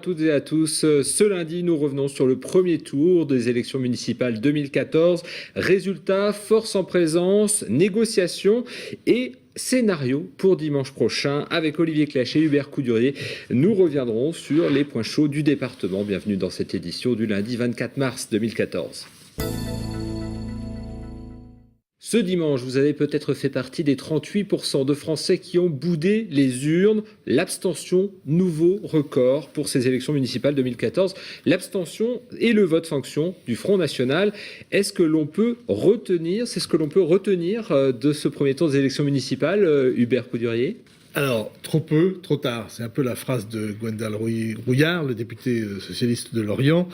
toutes et à tous. Ce lundi, nous revenons sur le premier tour des élections municipales 2014. Résultats, force en présence, négociations et scénario pour dimanche prochain. Avec Olivier Clachet et Hubert Coudurier, nous reviendrons sur les points chauds du département. Bienvenue dans cette édition du lundi 24 mars 2014. Ce dimanche, vous avez peut-être fait partie des 38% de Français qui ont boudé les urnes. L'abstention, nouveau record pour ces élections municipales 2014. L'abstention et le vote fonction du Front National. Est-ce que l'on peut retenir, c'est ce que l'on peut retenir de ce premier tour des élections municipales, Hubert Coudurier ? Alors, trop peu, trop tard. C'est un peu la phrase de Gwendal Rouillard, le député socialiste de Lorient,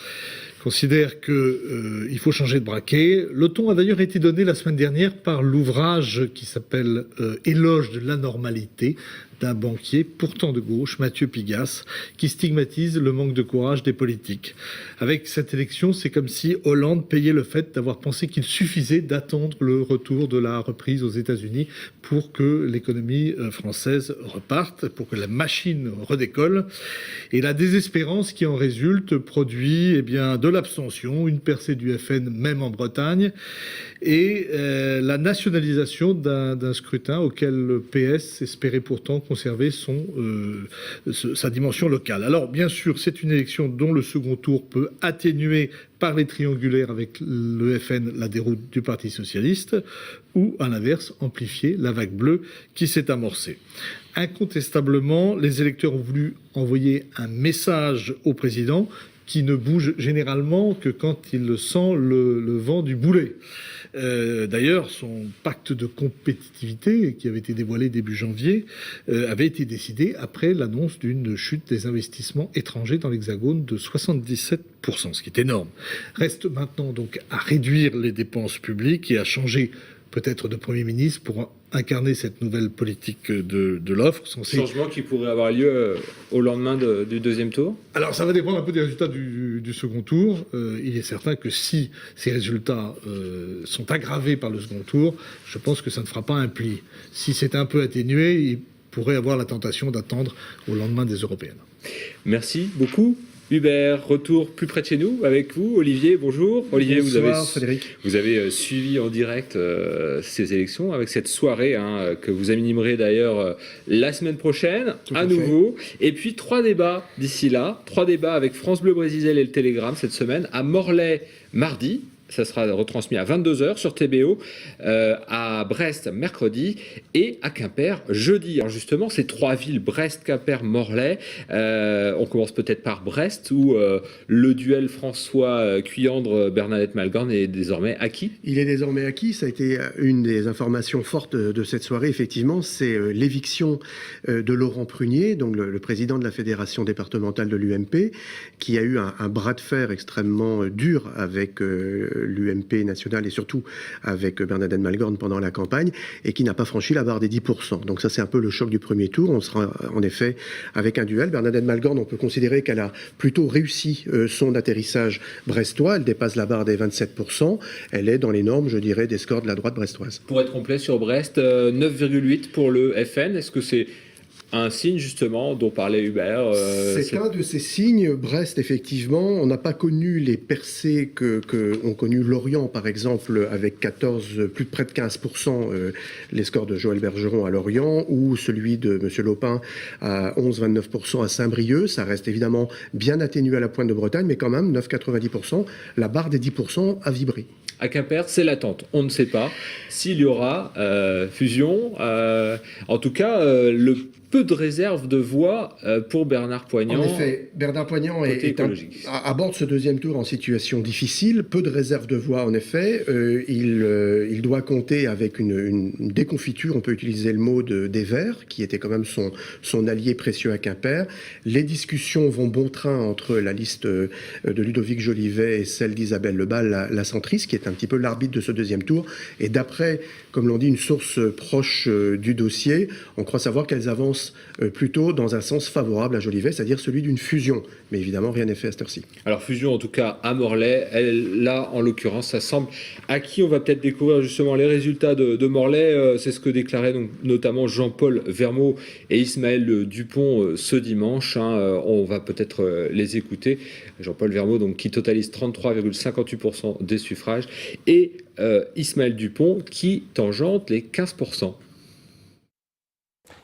considère qu'il faut changer de braquet. Le ton a d'ailleurs été donné la semaine dernière par l'ouvrage qui s'appelle « Éloge de l'anormalité » d'un banquier, pourtant de gauche, Mathieu Pigasse, qui stigmatise le manque de courage des politiques. Avec cette élection, c'est comme si Hollande payait le fait d'avoir pensé qu'il suffisait d'attendre le retour de la reprise aux États-Unis pour que l'économie française reparte, pour que la machine redécolle. Et la désespérance qui en résulte produit de l'abstention, une percée du FN même en Bretagne, et la nationalisation d'un scrutin auquel le PS espérait pourtant conserver sa dimension locale. Alors bien sûr, c'est une élection dont le second tour peut atténuer par les triangulaires avec le FN la déroute du Parti socialiste, ou à l'inverse amplifier la vague bleue qui s'est amorcée. Incontestablement, les électeurs ont voulu envoyer un message au président qui ne bouge généralement que quand il sent le vent du boulet. D'ailleurs, son pacte de compétitivité, qui avait été dévoilé début janvier, avait été décidé après l'annonce d'une chute des investissements étrangers dans l'Hexagone de 77%, ce qui est énorme. Reste maintenant donc à réduire les dépenses publiques et à changer peut-être de Premier ministre pour incarner cette nouvelle politique de l'offre. Changement qui pourrait avoir lieu au lendemain du deuxième tour ? Alors ça va dépendre un peu des résultats du second tour. Il est certain que si ces résultats sont aggravés par le second tour, je pense que ça ne fera pas un pli. Si c'est un peu atténué, il pourrait avoir la tentation d'attendre au lendemain des européennes. Merci beaucoup. Hubert, retour plus près de chez nous avec vous. Olivier, bonjour. Olivier, bonsoir, Frédéric. Vous avez suivi en direct ces élections avec cette soirée que vous animerez d'ailleurs la semaine prochaine, à nouveau. Et puis 3 débats d'ici là. 3 débats avec France Bleu Brésil et le Télégramme cette semaine. À Morlaix, mardi. Ça sera retransmis à 22h sur TBO, à Brest mercredi et à Quimper jeudi. Alors justement, ces 3 villes, Brest, Quimper, Morlaix, on commence peut-être par Brest où le duel François Cuyandre-Bernadette Malgorn est désormais acquis. Il est désormais acquis, ça a été une des informations fortes de cette soirée, effectivement, c'est l'éviction de Laurent Prunier, donc le président de la fédération départementale de l'UMP, qui a eu un bras de fer extrêmement dur avec l'UMP national et surtout avec Bernadette Malgorn pendant la campagne et qui n'a pas franchi la barre des 10%. Donc ça c'est un peu le choc du premier tour. On sera en effet avec un duel. Bernadette Malgorn, on peut considérer qu'elle a plutôt réussi son atterrissage brestois. Elle dépasse la barre des 27%. Elle est dans les normes, je dirais, des scores de la droite brestoise. Pour être complet sur Brest, 9,8 pour le FN. Est-ce que c'est un signe justement dont parlait Hubert C'est un de ces signes. Brest, effectivement, on n'a pas connu les percées que ont connu Lorient, par exemple, avec plus de près de 15% les scores de Joël Bergeron à Lorient, ou celui de M. Lopin à 11-29% à Saint-Brieuc. Ça reste évidemment bien atténué à la Pointe de Bretagne, mais quand même 9,90%. La barre des 10% a vibré. À Quimper, c'est l'attente. On ne sait pas s'il y aura fusion. En tout cas, le peu de réserve de voix pour Bernard Poignant. En effet, Bernard Poignant aborde ce deuxième tour en situation difficile. Peu de réserve de voix, en effet. Il doit compter avec une déconfiture, on peut utiliser le mot des Verts, qui était quand même son allié précieux à Quimper. Les discussions vont bon train entre la liste de Ludovic Jolivet et celle d'Isabelle Lebas, la centriste, qui est un petit peu l'arbitre de ce deuxième tour. Et d'après, comme l'on dit, une source proche du dossier, on croit savoir qu'elles avancent avance plutôt dans un sens favorable à Jolivet, c'est-à-dire celui d'une fusion. Mais évidemment, rien n'est fait à cette heure-ci. Alors fusion en tout cas à Morlaix, là en l'occurrence ça semble acquis. On va peut-être découvrir justement les résultats de Morlaix. C'est ce que déclaraient donc, notamment Jean-Paul Vermeaux et Ismaël Dupont ce dimanche. On va peut-être les écouter. Jean-Paul Vermeaux donc, qui totalise 33,58% des suffrages et Ismaël Dupont qui tangente les 15%.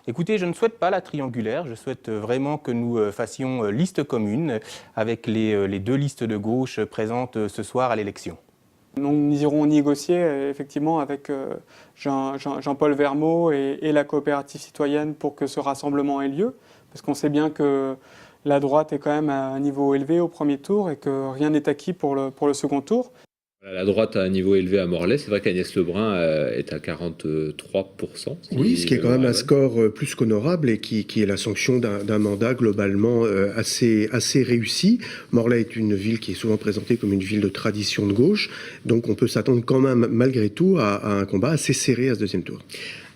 Écoutez, je ne souhaite pas la triangulaire, je souhaite vraiment que nous fassions liste commune avec les deux listes de gauche présentes ce soir à l'élection. Nous irons négocier effectivement avec Jean-Paul Vermeaux et la coopérative citoyenne pour que ce rassemblement ait lieu, parce qu'on sait bien que la droite est quand même à un niveau élevé au premier tour et que rien n'est acquis pour le second tour. La droite a un niveau élevé à Morlaix. C'est vrai qu'Agnès Lebrun est à 43%. Oui, ce qui est quand même un score plus qu'honorable et qui est la sanction d'un mandat globalement assez réussi. Morlaix est une ville qui est souvent présentée comme une ville de tradition de gauche. Donc on peut s'attendre quand même malgré tout à un combat assez serré à ce deuxième tour.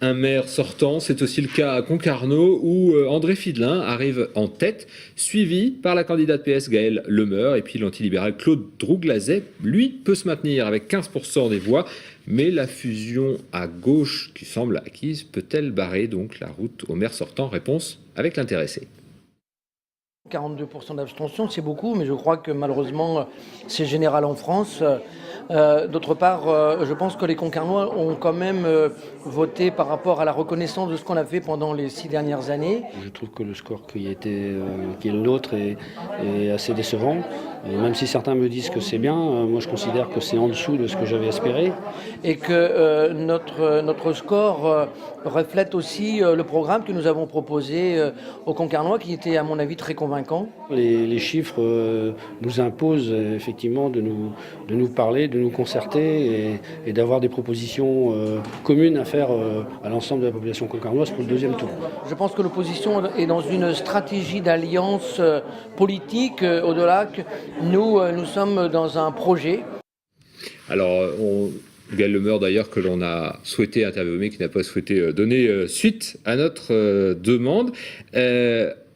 Un maire sortant, c'est aussi le cas à Concarneau où André Fidelin arrive en tête, suivi par la candidate PS Gaëlle Lemeur et puis l'antilibéral Claude Drouglazet. Lui peut se maintenir avec 15% des voix, mais la fusion à gauche qui semble acquise peut-elle barrer donc la route au maire sortant? Réponse avec l'intéressé. 42% d'abstention, c'est beaucoup, mais je crois que malheureusement, c'est général en France. D'autre part, je pense que les Concarnois ont quand même voté par rapport à la reconnaissance de ce qu'on a fait pendant les 6 dernières années. Je trouve que le score qui est le nôtre est assez décevant. Et même si certains me disent que c'est bien, moi je considère que c'est en dessous de ce que j'avais espéré. Et que notre score reflète aussi le programme que nous avons proposé aux Concarnois, qui était à mon avis très convaincant. Les chiffres nous imposent effectivement de nous parler, de nous concerter et d'avoir des propositions communes à faire à l'ensemble de la population concarnoise pour le deuxième tour. Je pense que l'opposition est dans une stratégie d'alliance politique, au-delà que nous sommes dans un projet. Alors, Gaëlle Lemeur d'ailleurs que l'on a souhaité interviewer, mais qui n'a pas souhaité donner suite à notre demande.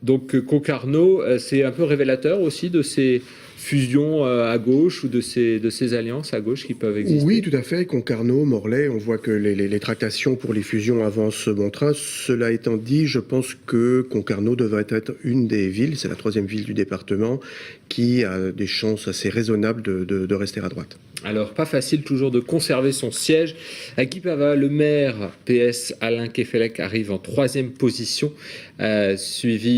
Donc Concarneau, c'est un peu révélateur aussi de ces fusions à gauche ou de ces alliances à gauche qui peuvent exister? Oui, tout à fait. Concarneau, Morlaix, on voit que les tractations pour les fusions avancent bon train. Cela étant dit, je pense que Concarneau devrait être une des villes, c'est la 3e ville du département, qui a des chances assez raisonnables de rester à droite. Alors, pas facile toujours de conserver son siège. À Guipava, le maire PS Alain Kefelec arrive en 3e position, il suit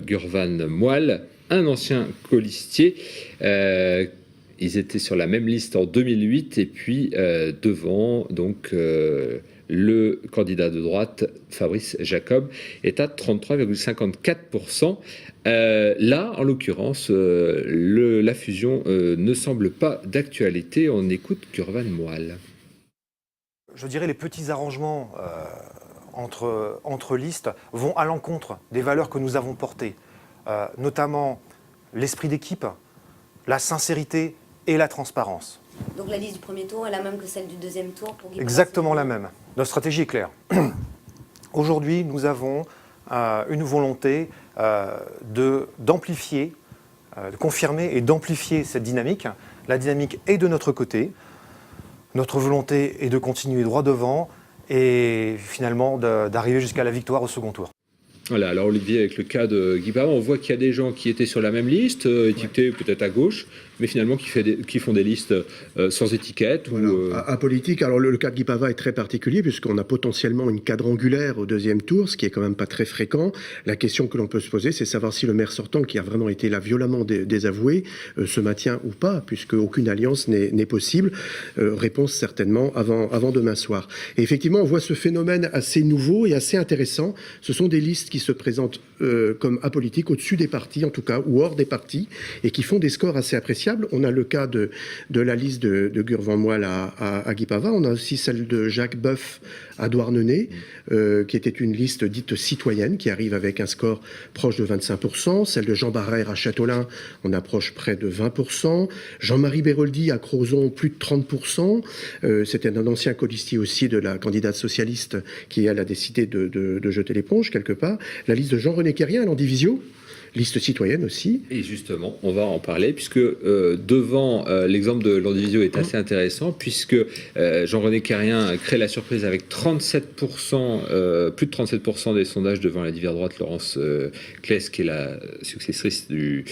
Gurvan Moile, un ancien colistier. Ils étaient sur la même liste en 2008 et puis devant donc le candidat de droite Fabrice Jacob est à 33,54%. Là, en l'occurrence, la fusion ne semble pas d'actualité. On écoute Gurvan Moile. Je dirais les petits arrangements entre listes vont à l'encontre des valeurs que nous avons portées, notamment l'esprit d'équipe, la sincérité et la transparence. Donc la liste du premier tour est la même que celle du deuxième tour pour Guipava? Exactement la même. Notre stratégie est claire. Aujourd'hui, nous avons une volonté d'amplifier, de confirmer et d'amplifier cette dynamique. La dynamique est de notre côté. Notre volonté est de continuer droit devant et finalement d'arriver jusqu'à la victoire au second tour. Voilà, alors Olivier, avec le cas de Guipava, on voit qu'il y a des gens qui étaient sur la même liste, étiquetés peut-être à gauche, mais finalement qui font des listes sans étiquette. Voilà, ou, apolitique. Alors le cas de Guipava est très particulier puisqu'on a potentiellement une quadrangulaire au deuxième tour, ce qui est quand même pas très fréquent. La question que l'on peut se poser, c'est savoir si le maire sortant, qui a vraiment été là violemment désavoué, se maintient ou pas, puisque aucune alliance n'est possible. Réponse certainement avant demain soir. Et effectivement, on voit ce phénomène assez nouveau et assez intéressant. Ce sont des listes qui se présentent comme apolitiques, au-dessus des partis en tout cas, ou hors des partis, et qui font des scores assez appréciables. On a le cas de la liste de Gurvan-Moelle à Guipava, on a aussi celle de Jacques Boeuf à Douarnenez, qui était une liste dite citoyenne, qui arrive avec un score proche de 25%, celle de Jean Barrère à Châteaulin, on approche près de 20%, Jean-Marie Béroldi à Crozon, plus de 30%, c'était un ancien colistier aussi de la candidate socialiste qui, elle, a décidé de jeter l'éponge quelque part. La liste de Jean-René Quérien à l'Andivisio, liste citoyenne aussi. Et justement, on va en parler, puisque devant l'exemple de l'Andivisio est assez intéressant, puisque Jean-René Quérien crée la surprise avec 37%, plus de 37% des sondages devant la divers droite Laurence Claes, qui est la successrice du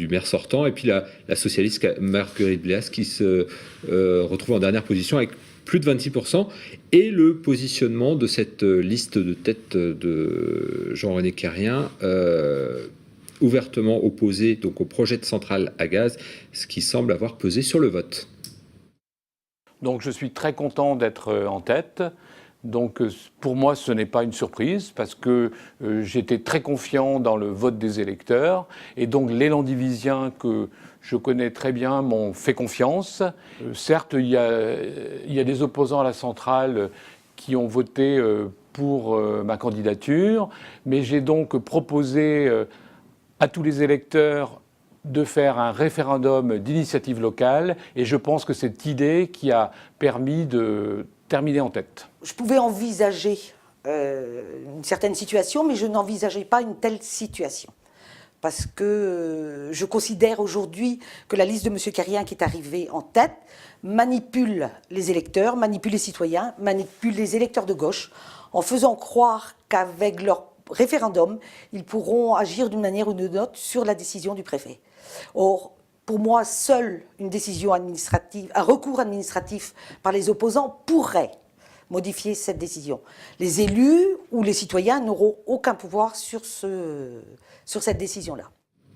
maire sortant, et puis la socialiste Marguerite Bléas, qui se retrouve en dernière position avec plus de 26%, et le positionnement de cette liste de tête de Jean-René Quérien, ouvertement opposé donc au projet de centrale à gaz, ce qui semble avoir pesé sur le vote. Donc je suis très content d'être en tête. Donc pour moi ce n'est pas une surprise parce que j'étais très confiant dans le vote des électeurs et donc les Landivisiens que je connais très bien m'ont fait confiance. Certes il y a des opposants à la centrale qui ont voté pour ma candidature, mais j'ai donc proposé à tous les électeurs de faire un référendum d'initiative locale et je pense que c'est cette idée qui a permis de terminer en tête. Je pouvais envisager une certaine situation, mais je n'envisageais pas une telle situation. Parce que je considère aujourd'hui que la liste de M. Quérien qui est arrivée en tête manipule les électeurs, manipule les citoyens, manipule les électeurs de gauche en faisant croire qu'avec leur référendum, ils pourront agir d'une manière ou d'une autre sur la décision du préfet. Or, pour moi, seule une décision administrative, un recours administratif par les opposants pourrait modifier cette décision. Les élus ou les citoyens n'auront aucun pouvoir sur cette décision-là.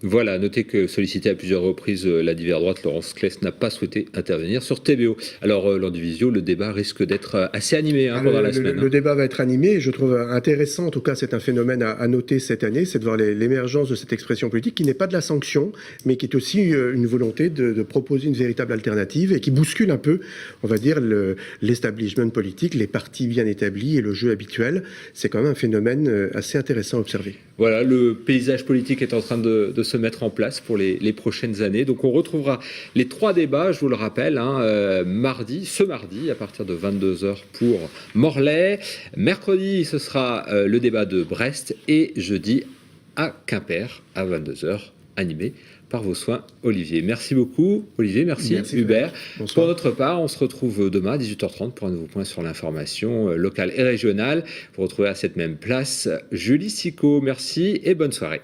Voilà, notez que sollicité à plusieurs reprises, la divers droite Laurence Claes n'a pas souhaité intervenir sur TBO. Alors, l'Andivisio, le débat risque d'être assez animé pendant la semaine. Le débat va être animé et je trouve intéressant, en tout cas c'est un phénomène à noter cette année, c'est de voir l'émergence de cette expression politique qui n'est pas de la sanction, mais qui est aussi une volonté de proposer une véritable alternative et qui bouscule un peu, on va dire, l'establishment politique, les partis bien établis et le jeu habituel. C'est quand même un phénomène assez intéressant à observer. Voilà, le paysage politique est en train de se mettre en place pour les prochaines années. Donc on retrouvera les 3 débats, je vous le rappelle, ce mardi, à partir de 22h pour Morlaix. Mercredi, ce sera le débat de Brest et jeudi à Quimper à 22h, animé par vos soins, Olivier. Merci beaucoup, Olivier. Merci Hubert. Pour notre part, on se retrouve demain à 18h30 pour un nouveau point sur l'information locale et régionale. Vous retrouvez à cette même place Julie Sicot. Merci et bonne soirée.